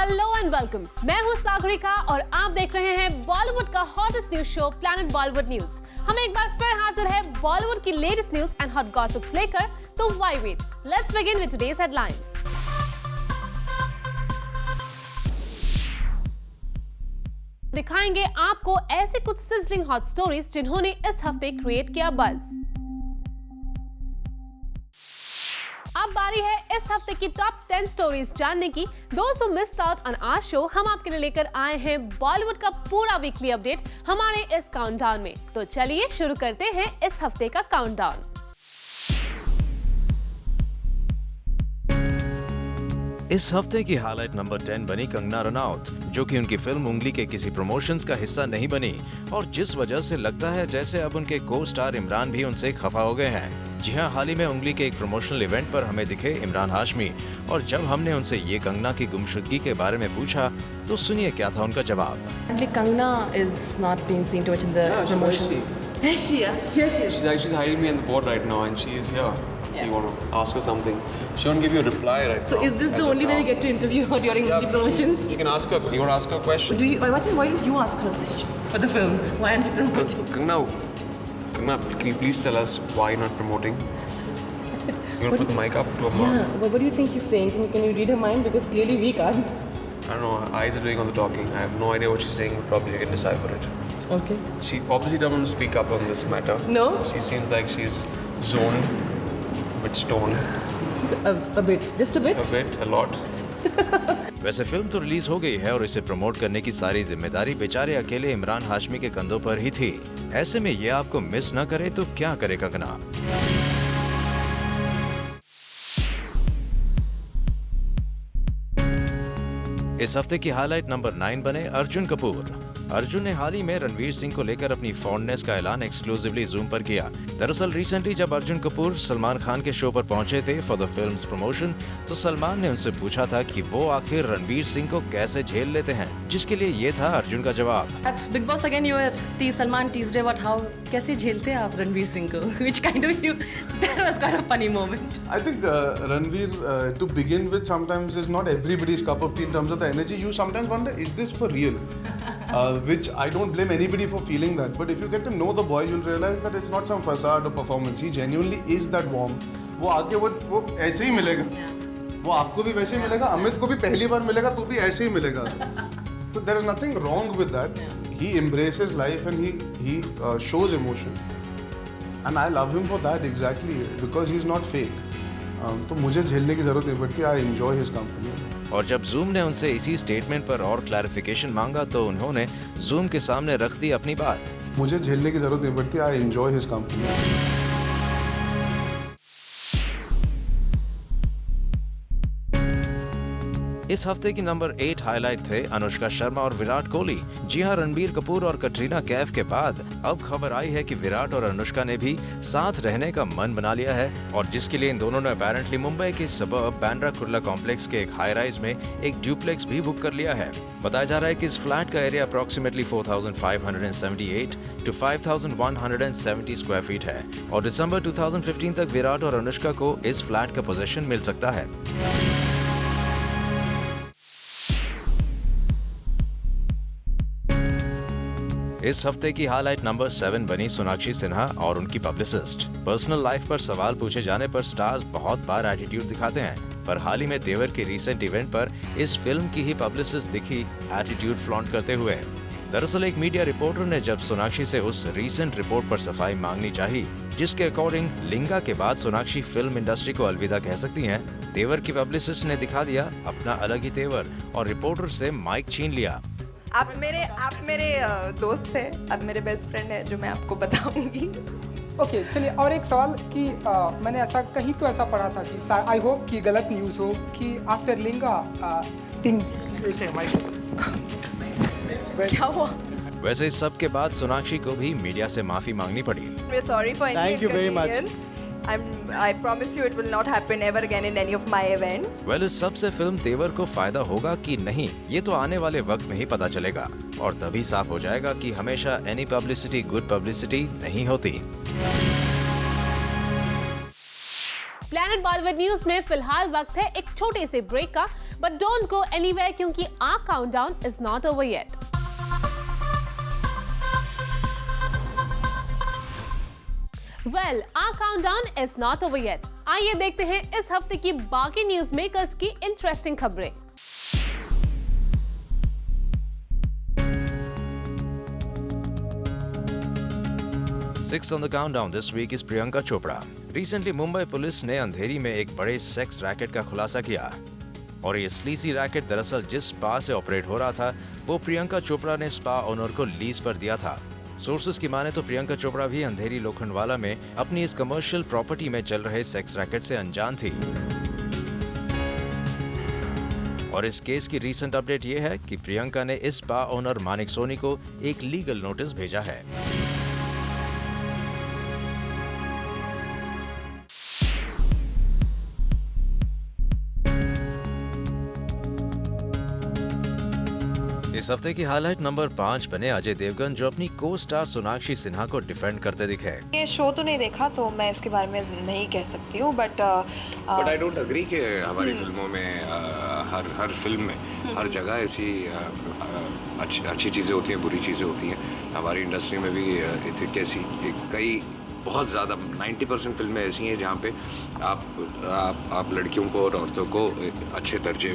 Hello and welcome. मैं हूँ सागरिका और आप देख रहे हैं बॉलीवुड का hottest news show planet Bollywood news. हम एक बार फिर हाजिर है बॉलीवुड की latest news and hot gossips लेकर, तो why wait, let's begin with today's headlines. दिखाएंगे आपको ऐसे कुछ सिजलिंग हॉट स्टोरीज जिन्होंने इस हफ्ते क्रिएट किया बज़। अब बारी है इस हफ्ते की टॉप 10 स्टोरीज जानने की। दोस्त who missed out on our show, हम आपके लिए लेकर आए हैं बॉलीवुड का पूरा वीकली अपडेट हमारे इस काउंटडाउन में। तो चलिए शुरू करते हैं इस हफ्ते का काउंटडाउन। इस हफ्ते की हाईलाइट नंबर 10 बनी कंगना रनौत, जो कि उनकी फिल्म उंगली के किसी प्रमोशंस का हिस्सा नहीं बनी और जिस वजह से लगता है जैसे अब उनके को स्टार इमरान भी उनसे खफा हो गए हैं। जी हाँ, हाल ही में उंगली के एक प्रमोशनल इवेंट पर हमें दिखे इमरान हाशमी और जब हमने उनसे ये कंगना की गुमशुदगी के बारे में पूछा तो सुनिए क्या था उनका जवाब। Kanggana is not being seen too much in the promotion. Is she? Here she is. She's actually hiding me in the board right now, and she is here. Yeah. You want to ask her something? She won't give you a reply right So now. is this as the of only way now. you get to interview her during the Yeah, promotions? You can ask her. You want to ask her a question? Why don't you ask her a question for the film? Why aren't you promoting? Kangna, can you please tell us why you're not promoting? You want to put the mic up to her mouth? Yeah, but what do you think she's saying? Can you read her mind? Because clearly we can't. I don't know. Her eyes are doing all the talking. I have no idea what she's saying. But probably I can decipher it. Okay. She obviously doesn't want to speak up on this matter. No? She seems like she's zoned, a bit stoned, A bit. Just a bit? a lot. वैसे film तो release हो गई है और इसे promote करने की सारी जिम्मेदारी बेचारे अकेले इमरान हाशमी के कंधों पर ही थी। ऐसे में ये आपको मिस न करे तो क्या करे कंगना। इस हफ्ते की हाईलाइट नंबर 9 बने अर्जुन कपूर। अर्जुन ने हाल ही में रणवीर सिंह को लेकर अपनी फॉन्डनेस का ऐलान एक्सक्लूसिवली जूम पर किया। दरअसल रिसेंटली जब अर्जुन कपूर सलमान खान के शो पर पहुंचे थे फॉर द फिल्म्स प्रमोशन, तो सलमान ने उनसे पूछा था कि वो आखिर रणवीर सिंह को कैसे झेल लेते हैं, जिसके लिए ये था अर्जुन का जवाब। At Big Boss again you were Salman teased about how कैसे झेलते हैं आप रणवीर सिंह को? Which kind of you? That was kind of funny moment. I think Ranveer, to begin with, sometimes is not everybody's cup of tea in terms of the energy. You sometimes wonder, is this for real? Which I don't blame anybody for feeling that. But if you get to know the boy, you'll realize that it's not some facade or performance. He genuinely is that warm. वो आके वो ऐसे ही मिलेगा. वो आपको भी वैसे ही मिलेगा, अमित को भी पहली बार मिलेगा तो भी ऐसे ही मिलेगा. So there is nothing wrong with that. He embraces life and he shows emotion. And I love him for that exactly because he's not fake. तो मुझे झेलने की जरूरत नहीं पड़ती. I enjoy his company. और जब जूम ने उनसे इसी स्टेटमेंट पर और क्लैरिफिकेशन मांगा तो उन्होंने जूम के सामने रख दी अपनी बात। मुझे झेलने की जरूरत नहीं पड़ती। I enjoy his company. इस हफ्ते की नंबर 8 हाईलाइट थे अनुष्का शर्मा और विराट कोहली। जी हां, रणबीर कपूर और कटरीना कैफ के बाद अब खबर आई है कि विराट और अनुष्का ने भी साथ रहने का मन बना लिया है और जिसके लिए इन दोनों ने अपेरेंटली मुंबई के सबर्ब बांद्रा कुर्ला कॉम्प्लेक्स के एक हाई राइज में एक ड्यूप्लेक्स भी बुक कर लिया है। बताया जा रहा है कि इस फ्लैट का area approximately 4,578 to 5,170 square feet है और दिसंबर 2015 तक विराट और अनुष्का को इस फ्लैट का पोजीशन मिल सकता है। इस हफ्ते की हाईलाइट नंबर 7 बनी सोनाक्षी सिन्हा और उनकी पब्लिसिस्ट। पर्सनल लाइफ पर सवाल पूछे जाने पर स्टार्स बहुत बार एटीट्यूड दिखाते हैं, पर हाल ही में तेवर के रीसेंट इवेंट पर इस फिल्म की ही पब्लिसिस्ट दिखी एटीट्यूड फ्लॉन्ट करते हुए। दरअसल एक मीडिया रिपोर्टर ने जब सोनाक्षी से उस रीसेंट रिपोर्ट पर सफाई मांगनी चाहिए जिसके अकॉर्डिंग लिंगा के बाद सोनाक्षी फिल्म इंडस्ट्री को अलविदा कह सकती हैं, तेवर की पब्लिसिस्ट ने दिखा दिया अपना अलग ही तेवर और रिपोर्टर से माइक छीन लिया। आप मेरे दोस्त थे, अब मेरे बेस्ट फ्रेंड है जो मैं आपको बताऊंगी। ओके, चलिए और एक सवाल कि मैंने ऐसा कहीं तो ऐसा पढ़ा था कि आई होप कि गलत न्यूज़ हो कि आफ्टर लिंगा टिंग क्या हुआ? वैसे इस सब के बाद सोनाक्षी को भी मीडिया से माफी मांगनी पड़ी। We're sorry for any inconvenience. I promise you it will not happen ever again in any of my events. Well इस सब से फिल्म तेवर को फायदा होगा कि नहीं, ये तो आने वाले वक्त में ही पता चलेगा और तभी साफ हो जाएगा कि हमेशा एनी पब्लिसिटी गुड पब्लिसिटी नहीं होती। प्लैनेट बॉलीवुड न्यूज में फिलहाल वक्त है एक छोटे से ब्रेक का। But don't go anywhere क्योंकि our countdown is not over yet. Well, our countdown is not over yet. आइए देखते हैं इस हफ्ते की बाकी न्यूज मेकर्स की इंटरेस्टिंग खबरें। Sixth on the countdown this week is Priyanka Chopra. Recently, Mumbai police ने अंधेरी में एक बड़े सेक्स रैकेट का खुलासा किया और ये स्लीसी रैकेट दरअसल जिस स्पा से ऑपरेट हो रहा था वो प्रियंका चोपड़ा ने स्पा ओनर को लीज पर दिया था। सोर्सेज की माने तो प्रियंका चोपड़ा भी अंधेरी लोखंडवाला में अपनी इस कमर्शियल प्रॉपर्टी में चल रहे सेक्स रैकेट से अनजान थी। और इस केस की रीसेंट अपडेट ये है कि प्रियंका ने इस स्पा ओनर मानिक सोनी को एक लीगल नोटिस भेजा है। इस हफ्ते की हाईलाइट नंबर 5 बने अजय देवगन, जो अपनी को स्टार सोनाक्षी सिन्हा को डिफेंड करते दिखे। ये शो तो नहीं देखा तो मैं इसके बारे में नहीं कह सकती हूँ, बट आई डोंट एग्री कि हमारी फिल्मों में हर फिल्म में हर जगह ऐसी अच्छी चीज़ें होती हैं, बुरी चीज़ें होती हैं। हमारी इंडस्ट्री में भी कैसी कई बहुत ज़्यादा 90% फिल्में ऐसी हैं जहाँ पे आप लड़कियों को और औरतों को अच्छे दर्जे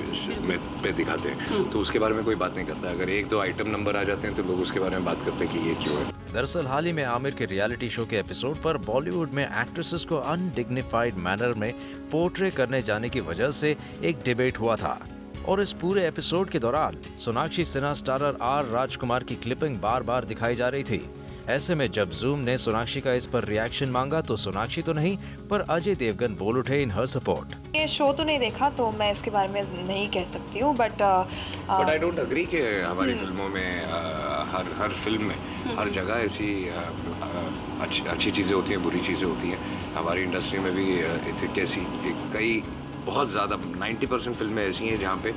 में पे दिखाते हैं, तो उसके बारे में कोई बात नहीं करता। अगर एक दो आइटम नंबर आ जाते हैं तो लोग उसके बारे में बात करते हैं कि ये क्यों है। दरअसल हाल ही में आमिर के रियलिटी शो के एपिसोड पर बॉलीवुड में एक्ट्रेसेस को अनडिग्निफाइड मैनर में पोर्ट्रे करने जाने की वजह से एक डिबेट हुआ था और इस पूरे एपिसोड के दौरान सोनाक्षी सिन्हा स्टारर आर राजकुमार की क्लिपिंग बार बार दिखाई जा रही थी। ऐसे में जब जूम ने सोनाक्षी का इस पर रिएक्शन मांगा तो सोनाक्षी तो नहीं पर अजय देवगन बोल उठे इन हर सपोर्ट। ये शो तो नहीं देखा तो मैं इसके बारे में नहीं कह सकती हूँ, बट आई डोंट एग्री कि हमारी फिल्मों में हर फिल्म में हर जगह ऐसी अच्छी चीज़ें होती हैं, बुरी चीज़ें होती हैं। हमारी इंडस्ट्री में भी कैसी कई बहुत ज़्यादा 90% फिल्में ऐसी हैं जहाँ पे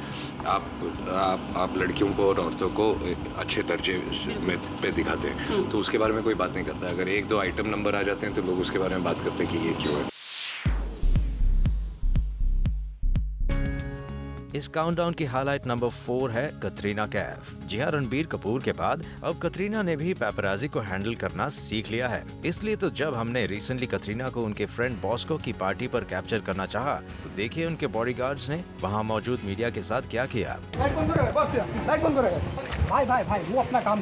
आप लड़कियों को और औरतों को अच्छे दर्जे में पे दिखाते हैं, तो उसके बारे में कोई बात नहीं करता। अगर एक दो आइटम नंबर आ जाते हैं तो लोग उसके बारे में बात करते हैं कि ये क्यों है। इस काउंटडाउन की हाईलाइट नंबर 4 है कटरीना कैफ। जी हां, रणबीर कपूर के बाद अब कटरीना ने भी पैपराजी को हैंडल करना सीख लिया है। इसलिए तो जब हमने रिसेंटली कटरीना को उनके फ्रेंड बॉस्को की पार्टी पर कैप्चर करना चाहा तो देखिए उनके बॉडीगार्ड्स ने वहां मौजूद मीडिया के साथ क्या किया। भाई वो अपना काम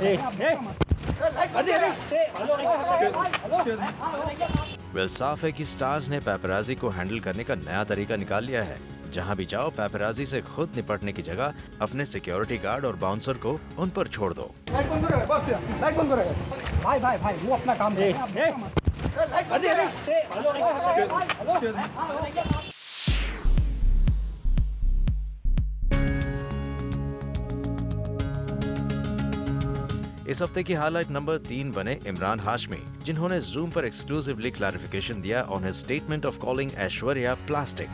वेल, साफ है कि स्टार्स ने पैपराजी को हैंडल करने का नया तरीका निकाल लिया है। जहां भी जाओ पैपराजी से खुद निपटने की जगह अपने सिक्योरिटी गार्ड और बाउंसर को उन पर छोड़ दो। भाई वो अपना काम इस हफ्ते की हाईलाइट नंबर 3 बने इमरान हाशमी, जिन्होंने जूम पर एक्सक्लूसिवली क्लैरिफिकेशन दिया on his statement of calling Aishwarya plastic.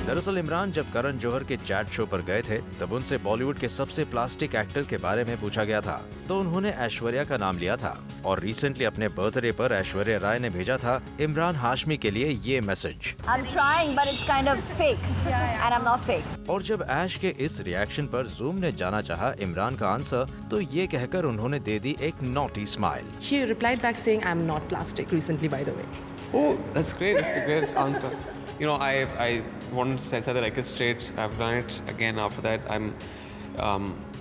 दरअसल इमरान जब करण जौहर के चैट शो पर गए थे तब उनसे बॉलीवुड के सबसे प्लास्टिक एक्टर के बारे में पूछा गया था, तो उन्होंने ऐश्वर्या का नाम लिया था। और रिसेंटली अपने बर्थडे पर ऐश्वर्या राय ने भेजा था इमरान हाशमी के लिए ये message. I'm trying, but it's kind of fake, and I'm not fake. और जब ऐश के इस रिएक्शन पर जूम ने जाना चाहा इमरान का आंसर, तो ये कहकर उन्होंने दे दी एक naughty smile. She replied back saying, I'm not plastic, recently, by the way. Oh, that's great. That's a great answer. You know, I wanted to set the record straight. I've done it again after that.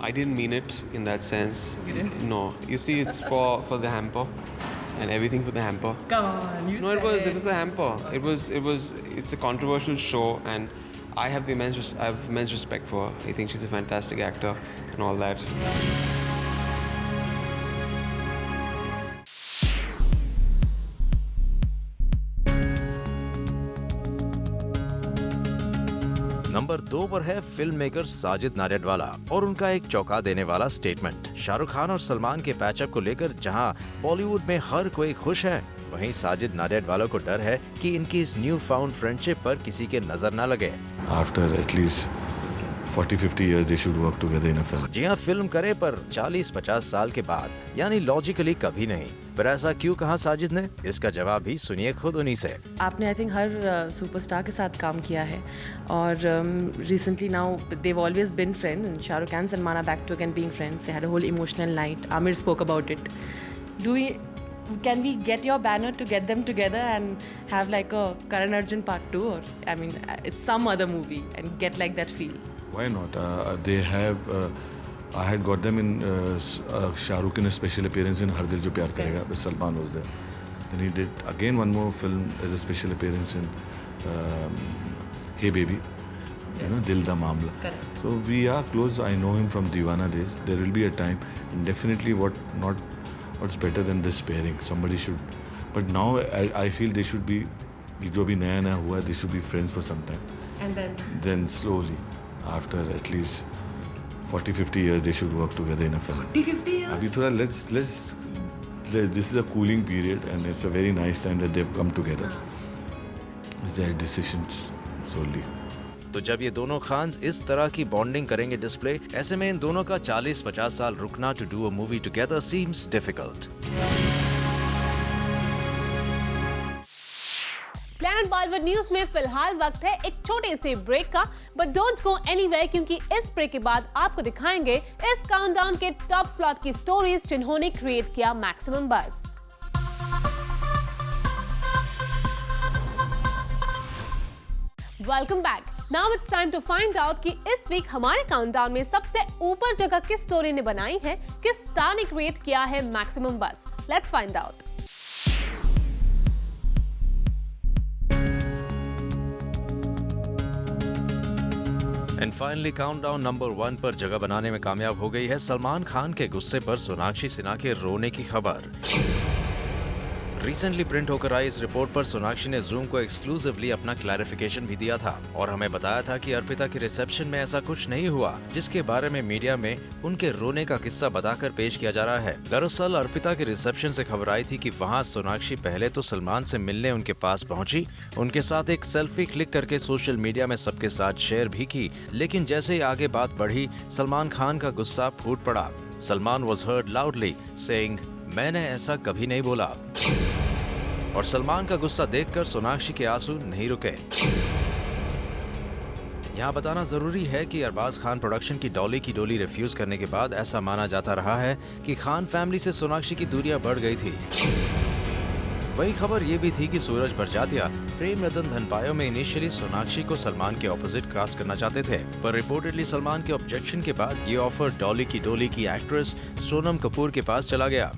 I didn't mean it in that sense. You didn't? No. You see, it's for the hamper and everything for the hamper. Come on, you No, it was the hamper. It's a controversial show, and I have immense respect for her. I think she's a fantastic actor and all that. Number 2 पर है film maker Sajid Nadiadwala और उनका एक चौंका देने वाला statement. Shahrukh Khan और सलमान के पैचअप को लेकर जहां बॉलीवुड में हर कोई खुश है, वहीं साजिद नाडियाडवाला को डर है कि इनकी इस न्यू फाउंड फ्रेंडशिप पर किसी के नजर न लगे। After at least 40-50 years they should work together in a film. जी हाँ, फिल्म करे पर 40-50 साल के बाद, यानी लॉजिकली कभी नहीं। पर ऐसा क्यों कहा साजिद ने? इसका जवाब भी सुनिए खुद उन्हीं से। आपने आई थिंक हर सुपरस्टार के साथ काम किया है और recently now they've always been friends. Shahrukh and Salman are back to again being friends. They had a whole emotional night. Aamir spoke about it. Can we get your banner to get them together and have like a Karan Arjun part 2, or I mean some other movie and get like that feel? Why not? They have. I had got them in Shah Rukh in a special appearance in Har Dil Jo Pyar Karega, where Salman was there. Then he did again one more film as a special appearance in Hey Baby, you know, Dil Da Mamla. Correct. So we are close. I know him from Deewana days. There will be a time, and definitely what's better than this pairing? Somebody should. But now I feel they should be. जो भी नया हुआ, they should be friends for some time. And then slowly, after at least 40-50 years, they should work together in a film. 40-50 years? अभी थोड़ा let's this is a cooling period and it's a very nice time that they've come together. It's their decisions solely. तो जब ये दोनों खान्स इस तरह की bonding करेंगे डिस्प्ले, ऐसे में इन दोनों का 40-50 साल रुकना to do a movie together seems difficult. Planet Bollywood news में फिलहाल वक्त है एक छोटे से ब्रेक का, बट डोंट गो एनीवेयर क्योंकि इस ब्रेक के बाद आपको दिखाएंगे इस काउंटडाउन के टॉप स्लॉट की स्टोरीज जिन्होंने क्रिएट किया maximum buzz. Welcome back. Now it's time to find out कि इस वीक हमारे काउंटडाउन में सबसे ऊपर जगह किस स्टोरी ने बनाई है, किस स्टार ने क्रिएट किया है maximum buzz. Let's find out. And finally countdown number 1 पर जगह बनाने में कामयाब हो गई है सलमान खान के गुस्से पर सोनाक्षी सिन्हा के रोने की खबर। रिसेंटली प्रिंट होकर आई इस रिपोर्ट पर सोनाक्षी ने जूम को एक्सक्लूसिवली अपना क्लैरिफिकेशन भी दिया था और हमें बताया था कि अर्पिता के रिसेप्शन में ऐसा कुछ नहीं हुआ जिसके बारे में मीडिया में उनके रोने का किस्सा बताकर पेश किया जा रहा है। दरअसल अर्पिता के रिसेप्शन से खबर आई थी कि वहां सोनाक्षी पहले तो सलमान से मिलने उनके पास पहुंची, उनके साथ एक सेल्फी क्लिक करके सोशल मीडिया में सबके साथ शेयर भी की, लेकिन जैसे ही आगे बात बढ़ी सलमान खान का गुस्सा फूट पड़ा। Salman was heard loudly saying, मैंने ऐसा कभी नहीं बोला। और सलमान का गुस्सा देखकर सोनाक्षी के आंसू नहीं रुके। यहाँ बताना जरूरी है कि अरबाज खान प्रोडक्शन की डोली रिफ्यूज करने के बाद ऐसा माना जाता रहा है कि खान फैमिली से सोनाक्षी की दूरियां बढ़ गई थी। वही खबर ये भी थी कि सूरज बरजातिया प्रेम रतन धनपायो में इनिशियली सोनाक्षी को सलमान के ऑपोजिट क्रॉस करना चाहते थे, पर रिपोर्टेडली सलमान के ऑब्जेक्शन के बाद ये ऑफर डोली की एक्ट्रेस सोनम कपूर के पास चला गया।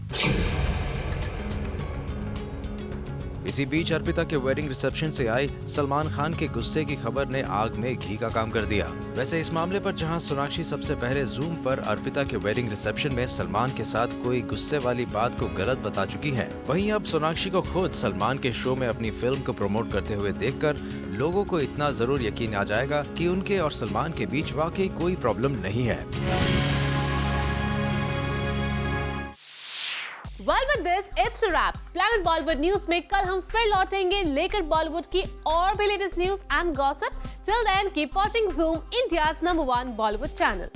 इसी बीच अर्पिता के वेडिंग रिसेप्शन से आई सलमान खान के गुस्से की खबर ने आग में घी का काम कर दिया। वैसे इस मामले पर जहां सोनाक्षी सबसे पहले जूम पर अर्पिता के वेडिंग रिसेप्शन में सलमान के साथ कोई गुस्से वाली बात को गलत बता चुकी हैं, वहीं अब सोनाक्षी को खुद सलमान के शो में अपनी फिल्म को प्रमोट करते हुए देखकर लोगों को इतना जरूर यकीन आ जाएगा कि उनके और सलमान के बीच वाकई कोई प्रॉब्लम नहीं है। Well, with this, it's a wrap. Planet Bollywood News में कल हम फिर लौटेंगे लेकर बॉलीवुड की और भी latest news and gossip. Till then, keep watching Zoom, India's #1 Bollywood channel.